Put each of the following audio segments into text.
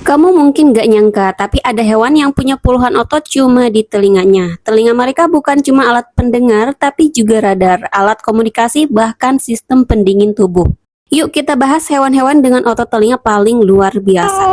Kamu mungkin gak nyangka, tapi ada hewan yang punya puluhan otot cuma di telinganya. Telinga mereka bukan cuma alat pendengar, tapi juga radar, alat komunikasi, bahkan sistem pendingin tubuh. Yuk kita bahas hewan-hewan dengan otot telinga paling luar biasa.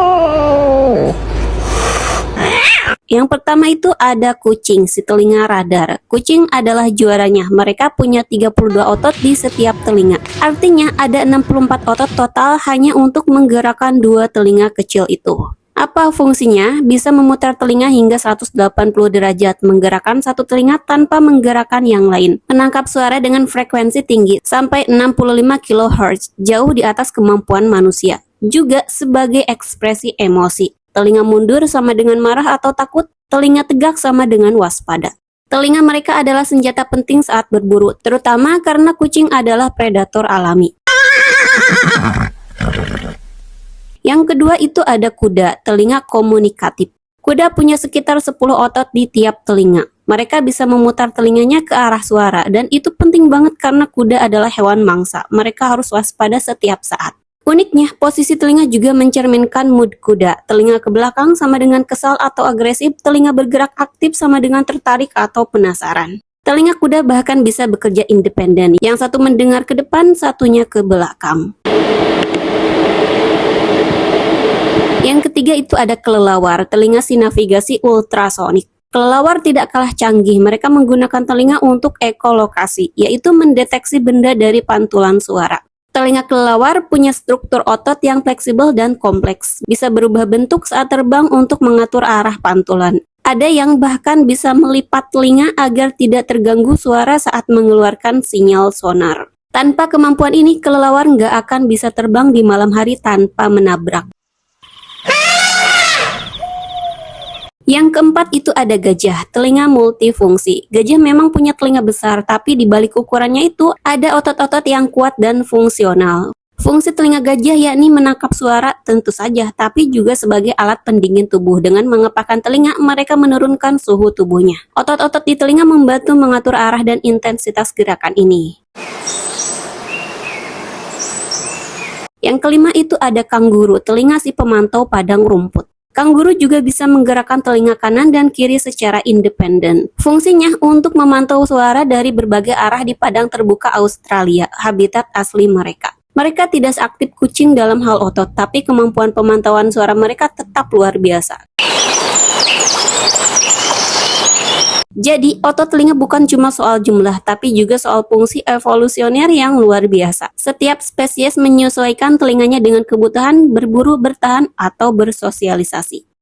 Yang pertama itu ada kucing, si telinga radar. Kucing adalah juaranya, mereka punya 32 otot di setiap telinga. Artinya ada 64 otot total hanya untuk menggerakkan dua telinga kecil itu. Apa fungsinya? Bisa memutar telinga hingga 180 derajat, menggerakkan satu telinga tanpa menggerakkan yang lain. Menangkap suara dengan frekuensi tinggi, sampai 65 kHz, jauh di atas kemampuan manusia. Juga sebagai ekspresi emosi. Telinga mundur sama dengan marah atau takut, telinga tegak sama dengan waspada. Telinga mereka adalah senjata penting saat berburu, terutama karena kucing adalah predator alami. Yang kedua itu ada kuda, telinga komunikatif. Kuda punya sekitar 10 otot di tiap telinga. Mereka bisa memutar telinganya ke arah suara, dan itu penting banget karena kuda adalah hewan mangsa. Mereka harus waspada setiap saat. Uniknya, posisi telinga juga mencerminkan mood kuda. Telinga ke belakang sama dengan kesal atau agresif, telinga bergerak aktif sama dengan tertarik atau penasaran. Telinga kuda bahkan bisa bekerja independen. Yang satu mendengar ke depan, satunya ke belakang. Yang ketiga itu ada kelelawar, telinga si navigasi ultrasonik. Kelelawar tidak kalah canggih, mereka menggunakan telinga untuk ekolokasi, yaitu mendeteksi benda dari pantulan suara. Telinga kelelawar punya struktur otot yang fleksibel dan kompleks, bisa berubah bentuk saat terbang untuk mengatur arah pantulan. Ada yang bahkan bisa melipat telinga agar tidak terganggu suara saat mengeluarkan sinyal sonar. Tanpa kemampuan ini, kelelawar nggak akan bisa terbang di malam hari tanpa menabrak. Yang keempat itu ada gajah, telinga multifungsi. Gajah memang punya telinga besar, tapi di balik ukurannya itu ada otot-otot yang kuat dan fungsional. Fungsi telinga gajah yakni menangkap suara tentu saja, tapi juga sebagai alat pendingin tubuh. Dengan mengepakkan telinga, mereka menurunkan suhu tubuhnya. Otot-otot di telinga membantu mengatur arah dan intensitas gerakan ini. Yang kelima itu ada kanguru, telinga si pemantau padang rumput. Kanguru juga bisa menggerakkan telinga kanan dan kiri secara independen. Fungsinya untuk memantau suara dari berbagai arah di padang terbuka Australia, habitat asli mereka. Mereka tidak seaktif kucing dalam hal otot, tapi kemampuan pemantauan suara mereka tetap luar biasa. Jadi, otot telinga bukan cuma soal jumlah, tapi juga soal fungsi evolusioner yang luar biasa. Setiap spesies menyesuaikan telinganya dengan kebutuhan berburu, bertahan, atau bersosialisasi.